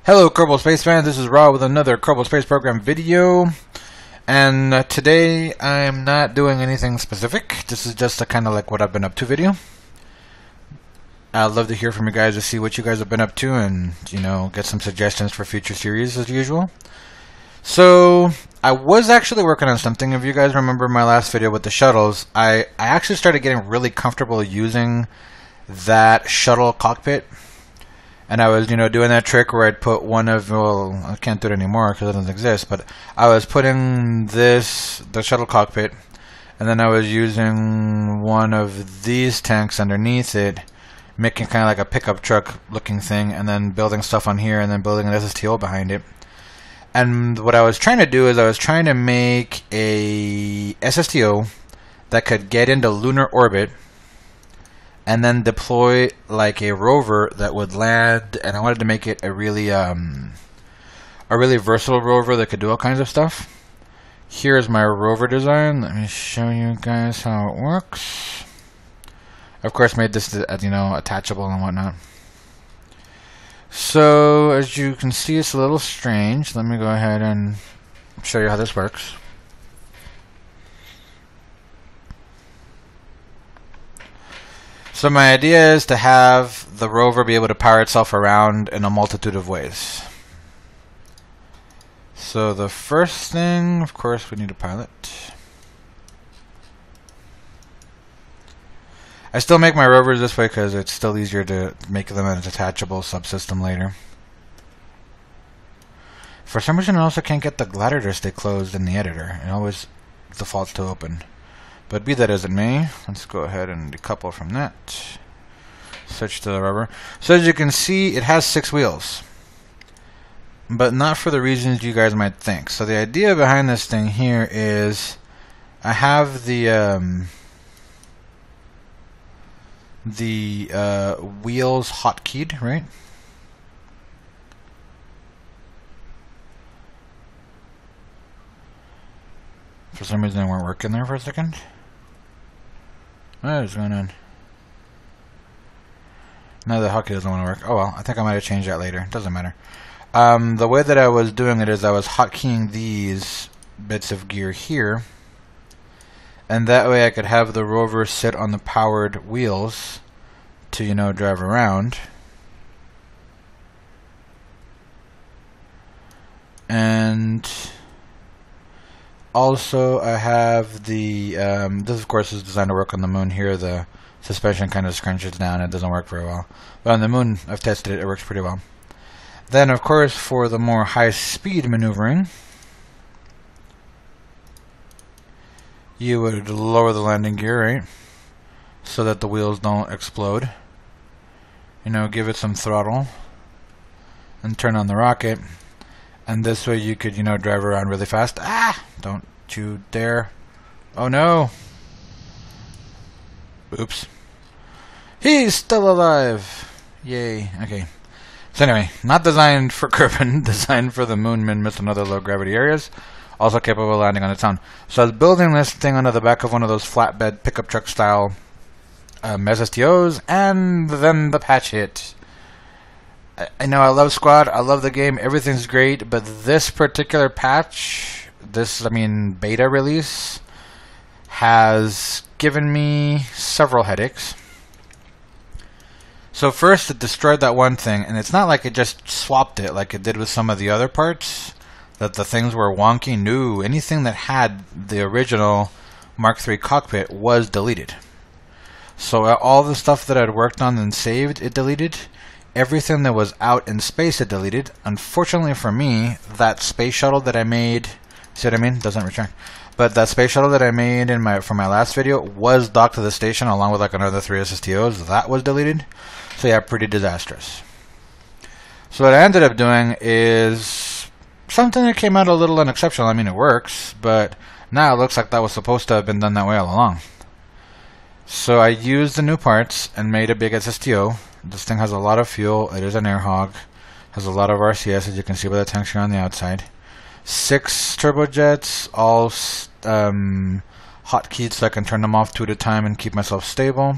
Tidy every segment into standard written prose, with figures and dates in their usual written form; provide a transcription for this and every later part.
Hello Kerbal Space fans, this is Rob with another Kerbal Space Program video. And today I am not doing anything specific. This is just a kind of like what I've been up to video. I'd love to hear from you guys to see what you guys have been up to and, you know, get some suggestions for future series as usual. So, I was actually working on something. If you guys remember my last video with the shuttles, I actually started getting really comfortable using that shuttle cockpit. And I was, doing that trick where I'd put one of, well, I can't do it anymore because it doesn't exist, but I was putting the shuttle cockpit, and then I was using one of these tanks underneath it, making kind of like a pickup truck looking thing, and then building stuff on here, and then building an SSTO behind it. And what I was trying to do is I was trying to make a SSTO that could get into lunar orbit, and then deploy like a rover that would land, and I wanted to make it a really versatile rover that could do all kinds of stuff. Here's my rover design. Let me show you guys how it works. Of course, made this attachable and whatnot. So as you can see, it's a little strange. Let me go ahead and show you how this works. So my idea is to have the rover be able to power itself around in a multitude of ways. So the first thing, of course, we need a pilot. I still make my rovers this way because it's still easier to make them a detachable subsystem later. For some reason I also can't get the glider to stay closed in the editor. It always defaults to open. But be that as it may, let's go ahead and decouple from that. Switch to the rubber. So as you can see, it has 6 wheels. But not for the reasons you guys might think. So the idea behind this thing here is I have the wheels hotkeyed, right? For some reason they weren't working there for a second. What is going on? No, the hotkey doesn't want to work. Oh well, I think I might have changed that later. Doesn't matter. The way that I was doing it is I was hotkeying these bits of gear here, and that way I could have the rover sit on the powered wheels to, drive around. And also I have the, this of course is designed to work on the moon here. The suspension kind of scrunches down. It doesn't work very well. But on the moon, I've tested it. It works pretty well. Then of course for the more high-speed maneuvering, you would lower the landing gear, right? So that the wheels don't explode. Give it some throttle and turn on the rocket. And this way you could, drive around really fast. Ah! Don't you dare. Oh no! Oops. He's still alive! Yay. Okay. So anyway, not designed for Kerbal, designed for the moon, mist, and other low gravity areas. Also capable of landing on its own. So I was building this thing under the back of one of those flatbed pickup truck style SSTOs, and then the patch hit. I know I love Squad, I love the game, everything's great, but this particular patch, beta release, has given me several headaches. So first, it destroyed that one thing, and it's not like it just swapped it like it did with some of the other parts, that the things were wonky. No, anything that had the original Mark III cockpit was deleted. So all the stuff that I'd worked on and saved, it deleted. Everything that was out in space, it deleted. Unfortunately for me, that space shuttle that I made, see what I mean? Doesn't retract. But that space shuttle that I made for my last video was docked to the station along with like another 3 SSTOs. That was deleted. So yeah, pretty disastrous. So what I ended up doing is something that came out a little unexceptional. I mean, it works, but now it looks like that was supposed to have been done that way all along. So I used the new parts and made a big SSTO. This thing has a lot of fuel. It is an air hog. Has a lot of RCS, as you can see by the tanks here on the outside. 6 turbojets, all hotkeyed so I can turn them off 2 at a time and keep myself stable.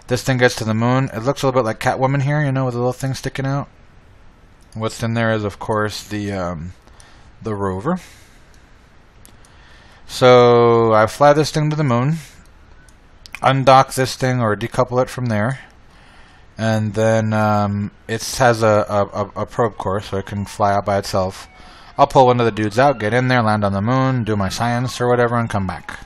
This thing gets to the moon. It looks a little bit like Catwoman here, with the little thing sticking out. What's in there is, of course, the Rover. So I fly this thing to the moon, undock this thing or decouple it from there, and then it has a probe core, so it can fly out by itself. I'll pull one of the dudes out, get in there, land on the moon, do my science or whatever, and come back.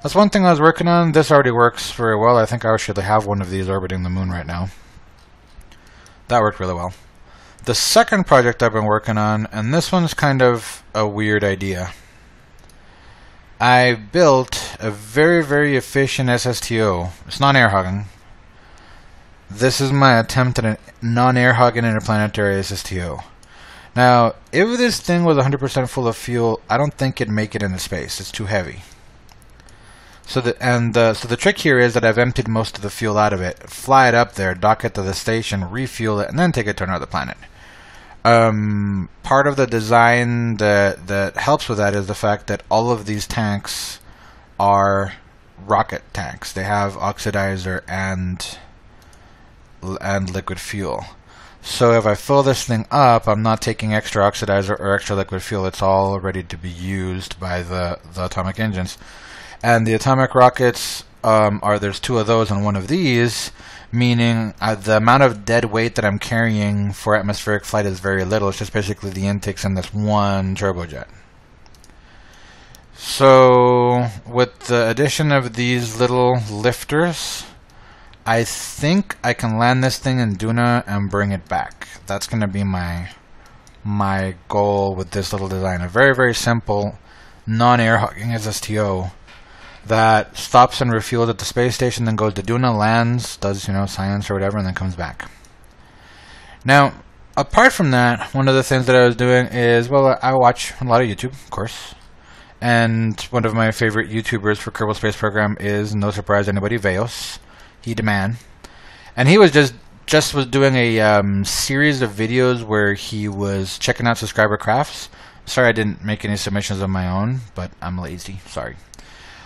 That's one thing I was working on. This already works very well. I think I should have one of these orbiting the moon right now. That worked really well. The second project I've been working on, and this one's kind of a weird idea. I built a very, very efficient SSTO. It's non-air hogging. This is my attempt at a non-air hogging interplanetary SSTO. Now, if this thing was 100% full of fuel, I don't think it'd make it into space. It's too heavy. So the trick here is that I've emptied most of the fuel out of it, fly it up there, dock it to the station, refuel it, and then take it to another planet. Part of the design that helps with that is the fact that all of these tanks are rocket tanks. They have oxidizer and liquid fuel. So if I fill this thing up, I'm not taking extra oxidizer or extra liquid fuel. It's all ready to be used by the atomic engines. And the atomic rockets there's two of those and one of these, meaning the amount of dead weight that I'm carrying for atmospheric flight is very little. It's just basically the intakes in this one turbojet. So with the addition of these little lifters, I think I can land this thing in Duna and bring it back. That's going to be my goal with this little design. A very, very simple non-air hogging SSTO that stops and refuels at the space station, then goes to Duna, lands, does science or whatever, and then comes back. Now, apart from that, one of the things that I was doing is, well, I watch a lot of YouTube, of course, and one of my favorite YouTubers for Kerbal Space Program is, no surprise to anybody, Veos. He the man, and he was just was doing a series of videos where he was checking out subscriber crafts. Sorry, I didn't make any submissions of my own, but I'm lazy. Sorry.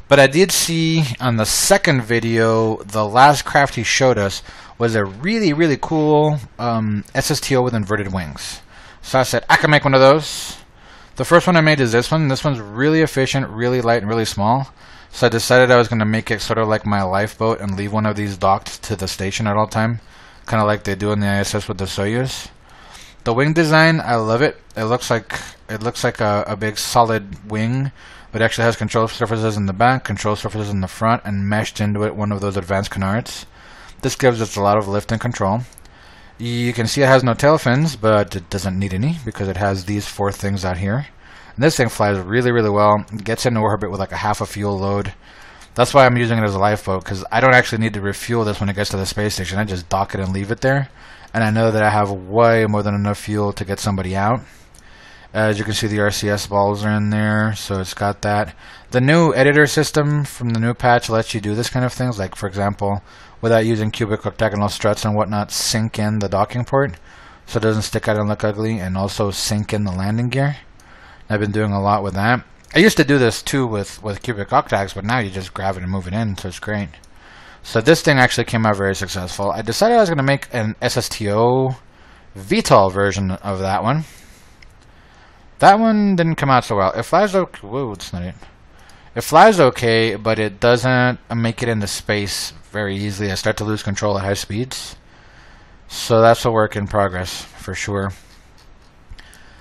But I did see on the second video, the last craft he showed us was a really, really cool SSTO with inverted wings. So I said, I can make one of those. The first one I made is this one. This one's really efficient, really light, and really small. So I decided I was going to make it sort of like my lifeboat and leave one of these docked to the station at all time. Kind of like they do in the ISS with the Soyuz. The wing design, I love it. It looks like a big solid wing, but it actually has control surfaces in the back, control surfaces in the front, and meshed into it one of those advanced canards. This gives us a lot of lift and control. You can see it has no tail fins, but it doesn't need any because it has these four things out here. And this thing flies really, really well. It gets into orbit with like a half a fuel load. That's why I'm using it as a lifeboat, because I don't actually need to refuel this when it gets to the space station. I just dock it and leave it there. And I know that I have way more than enough fuel to get somebody out. As you can see, the RCS balls are in there, so it's got that. The new editor system from the new patch lets you do this kind of things, like, for example, without using cubic octagonal struts and whatnot, sink in the docking port so it doesn't stick out and look ugly, and also sink in the landing gear. I've been doing a lot with that. I used to do this too with cubic octags, but now you just grab it and move it in, so it's great. So this thing actually came out very successful. I decided I was going to make an SSTO VTOL version of that one. That one didn't come out so well. It flies okay. Whoa, that's not it. It flies okay, but it doesn't make it into space very easily. I start to lose control at high speeds. So that's a work in progress, for sure.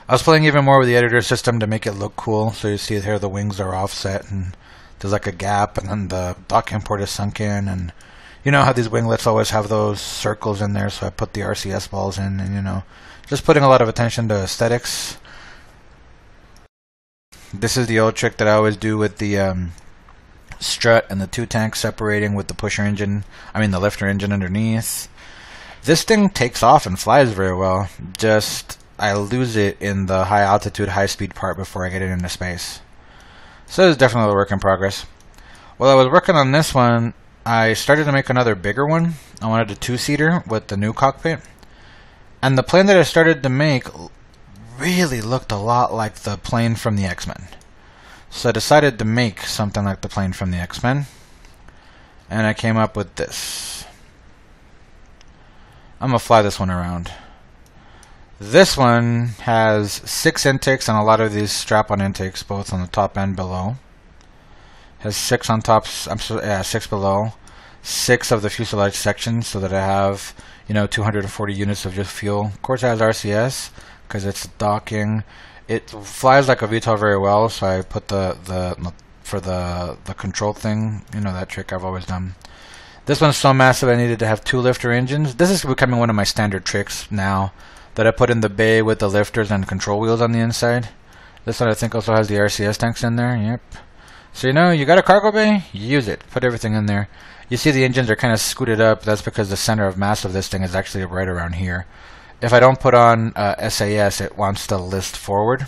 I was playing even more with the editor system to make it look cool. So you see here the wings are offset and there's like a gap, and then the docking port is sunk in, and you know how these winglets always have those circles in there, so I put the RCS balls in, and just putting a lot of attention to aesthetics. This is the old trick that I always do with the strut and the two tanks separating with the pusher engine, the lifter engine underneath. This thing takes off and flies very well, just I lose it in the high altitude, high speed part before I get it into space. So it's definitely a work in progress. While I was working on this one, I started to make another bigger one. I wanted a two-seater with the new cockpit. And the plane that I started to make really looked a lot like the plane from the X-Men. So I decided to make something like the plane from the X-Men. And I came up with this. I'm going to fly this one around. This one has 6 intakes and a lot of these strap-on intakes, both on the top and below. Has 6 on top, 6 below. 6 of the fuselage sections, so that I have, 240 units of just fuel. Of course, it has RCS because it's docking. It flies like a VTOL very well, so I put for the control thing, that trick I've always done. This one's so massive I needed to have 2 lifter engines. This is becoming one of my standard tricks now, that I put in the bay with the lifters and control wheels on the inside. This one I think also has the RCS tanks in there. Yep. So you got a cargo bay? Use it. Put everything in there. You see the engines are kind of scooted up. That's because the center of mass of this thing is actually right around here. If I don't put on SAS, it wants to list forward.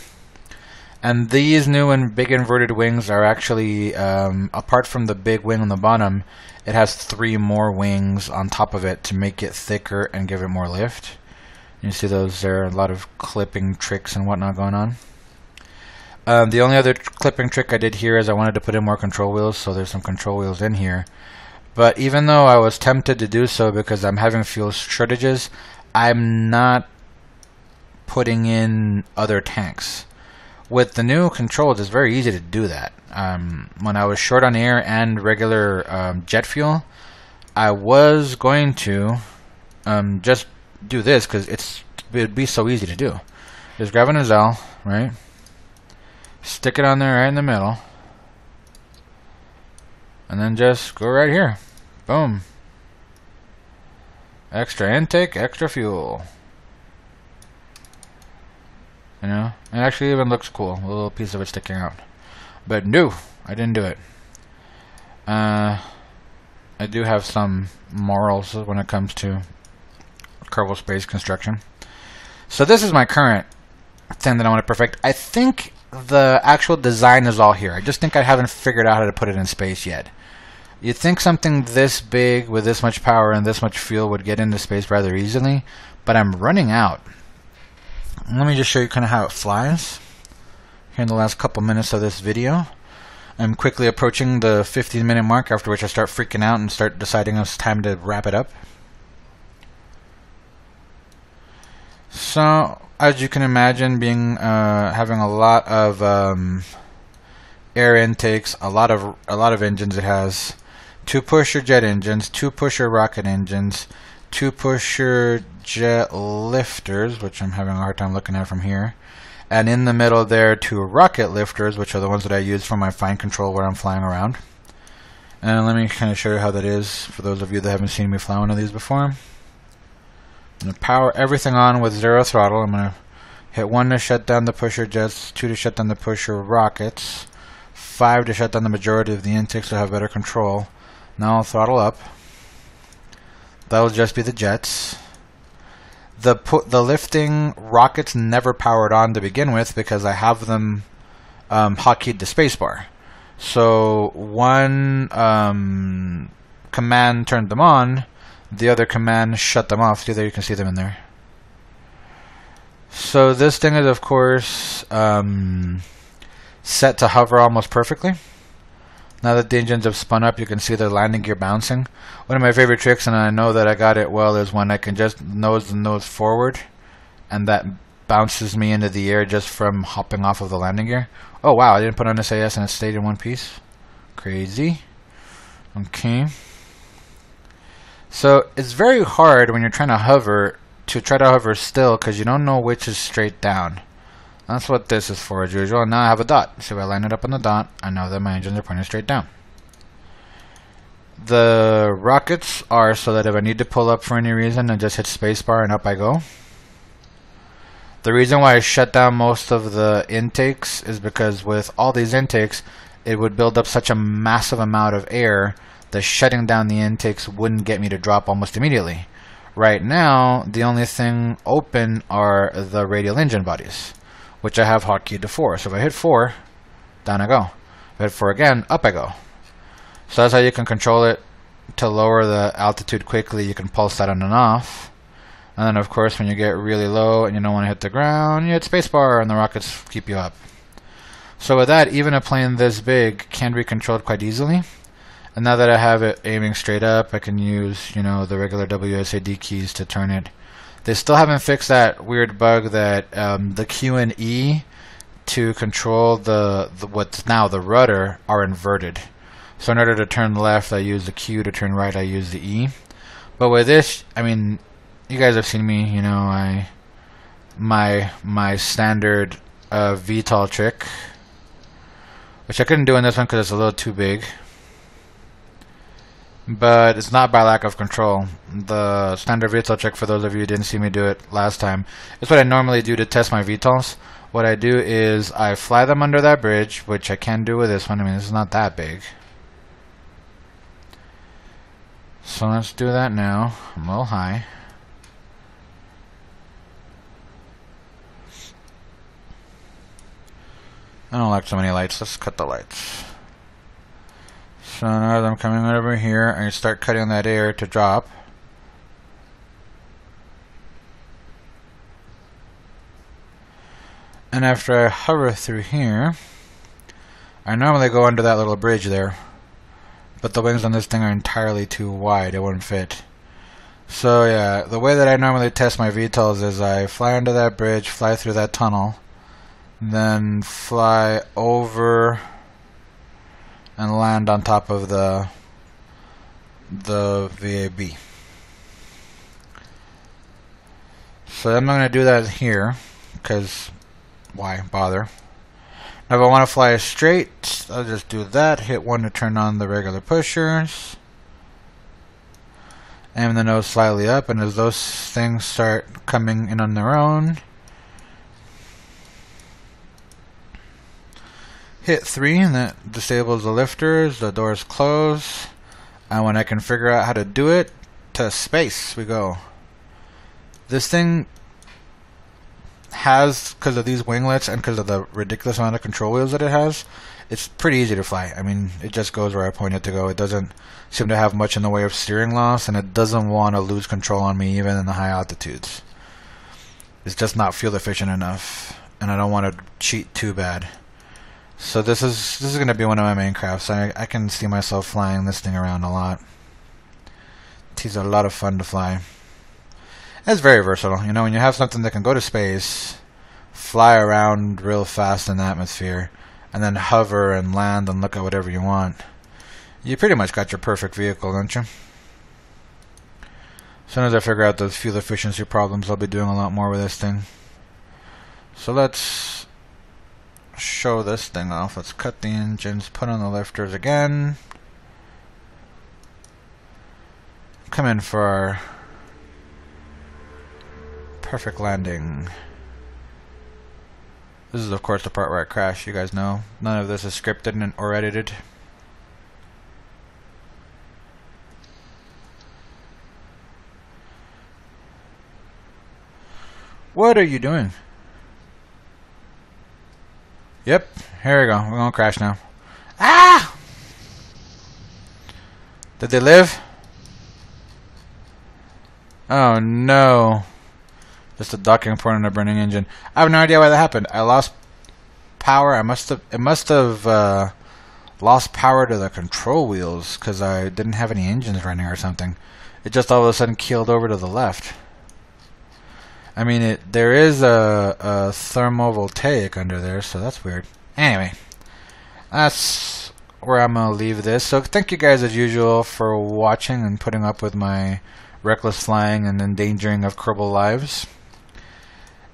And these new and big inverted wings are actually, apart from the big wing on the bottom, it has 3 more wings on top of it to make it thicker and give it more lift. You see those there, a lot of clipping tricks and whatnot going on. The only other clipping trick I did here is I wanted to put in more control wheels, so there's some control wheels in here. But even though I was tempted to do so because I'm having fuel shortages, I'm not putting in other tanks. With the new controls, it's very easy to do that. When I was short on air and regular jet fuel, I was going to just do this because it'd be so easy to do. Just grab a nozzle, right? Stick it on there right in the middle. And then just go right here. Boom. Extra intake, extra fuel. It actually even looks cool. A little piece of it sticking out. But no, I didn't do it. I do have some morals when it comes to Kerbal Space construction. So this is my current thing that I want to perfect. I think the actual design is all here. I just think I haven't figured out how to put it in space yet. You'd think something this big with this much power and this much fuel would get into space rather easily, but I'm running out. Let me just show you kind of how it flies here in the last couple minutes of this video. I'm quickly approaching the 15-minute mark, after which I start freaking out and start deciding it's time to wrap it up. So, as you can imagine, having a lot of air intakes, a lot of engines it has. 2 pusher jet engines, 2 pusher rocket engines, 2 pusher jet lifters, which I'm having a hard time looking at from here. And in the middle there, 2 rocket lifters, which are the ones that I use for my fine control where I'm flying around. And let me kind of show you how that is for those of you that haven't seen me fly one of these before. I'm going to power everything on with 0 throttle. I'm going to hit 1 to shut down the pusher jets, 2 to shut down the pusher rockets, 5 to shut down the majority of the intakes to have better control. Now I'll throttle up. That'll just be the jets. The lifting rockets never powered on to begin with because I have them hotkeyed to spacebar. So one command turned them on, the other command shut them off. See there, you can see them in there. So this thing is of course set to hover almost perfectly. Now that the engines have spun up, you can see the landing gear bouncing. One of my favorite tricks, and I know that I got it well, is when I can just nose the nose forward, and that bounces me into the air just from hopping off of the landing gear. Oh wow, I didn't put on SAS and it stayed in one piece. Crazy. Okay. So it's very hard when you're trying to hover to try to hover still because you don't know which is straight down. That's what this is for as usual. Now I have a dot. So if I line it up on the dot, I know that my engines are pointing straight down. The rockets are so that if I need to pull up for any reason, I just hit spacebar and up I go. The reason why I shut down most of the intakes is because with all these intakes, it would build up such a massive amount of air that shutting down the intakes wouldn't get me to drop almost immediately. Right now, the only thing open are the radial engine bodies, which I have hotkeyed to 4. So if I hit 4, down I go. If I hit 4 again, up I go. So that's how you can control it to lower the altitude quickly. You can pulse that on and off. And then of course when you get really low and you don't want to hit the ground, you hit spacebar and the rockets keep you up. So with that, even a plane this big can be controlled quite easily. And now that I have it aiming straight up, I can use, the regular WSAD keys to turn it They still haven't fixed that weird bug that the Q and E to control the what's now the rudder are inverted. So in order to turn left, I use the Q. To turn right, I use the E. But with this, I mean, you guys have seen me. You know, my standard VTOL trick, which I couldn't do in this one because it's a little too big. But it's not by lack of control. The standard VTOL trick, for those of you who didn't see me do it last time, is what I normally do to test my VTOLs. What I do is I fly them under that bridge, which I can do with this one. I mean, this is not that big. So let's do that now. I'm a little high. I don't like so many lights. Let's cut the lights. So now that I'm coming over here, I start cutting that air to drop. And after I hover through here, I normally go under that little bridge there. But the wings on this thing are entirely too wide. It wouldn't fit. So yeah, the way that I normally test my VTOLs is I fly under that bridge, fly through that tunnel, then fly over and land on top of the VAB. So I'm not going to do that here, because why bother? Now if I want to fly straight, I'll just do that, hit 1 to turn on the regular pushers, aim the nose slightly up, and as those things start coming in on their own, hit 3, and that disables the lifters, the doors close, and when I can figure out how to do it, to space we go. This thing has, because of these winglets and because of the ridiculous amount of control wheels that it has, it's pretty easy to fly. I mean, it just goes where I point it to go. It doesn't seem to have much in the way of steering loss, and it doesn't want to lose control on me even in the high altitudes. It's just not fuel efficient enough, and I don't want to cheat too bad. So this is going to be one of my main crafts. I can see myself flying this thing around a lot. It's a lot of fun to fly. It's very versatile. You know, when you have something that can go to space, fly around real fast in the atmosphere, and then hover and land and look at whatever you want, you pretty much got your perfect vehicle, don't you? As soon as I figure out those fuel efficiency problems, I'll be doing a lot more with this thing. So let's show this thing off. Let's cut the engines, put on the lifters again. Come in for our perfect landing. This is of course the part where I crash. You guys know none of this is scripted or edited. What are you doing? Yep, here we go. We're gonna crash now. Ah! Did they live? Oh no. Just a docking port and a burning engine. I have no idea why that happened. I lost power. It must have lost power to the control wheels because I didn't have any engines running or something. It just all of a sudden keeled over to the left. I mean, there is a thermovoltaic under there, so that's weird. Anyway, that's where I'm going to leave this. So thank you guys as usual for watching and putting up with my reckless flying and endangering of Kerbal lives.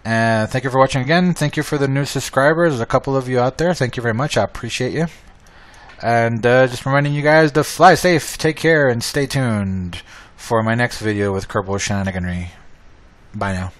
And thank you for watching again. Thank you for the new subscribers. There's a couple of you out there. Thank you very much. I appreciate you. And just reminding you guys to fly safe, take care, and stay tuned for my next video with Kerbal shenaniganry. Bye now.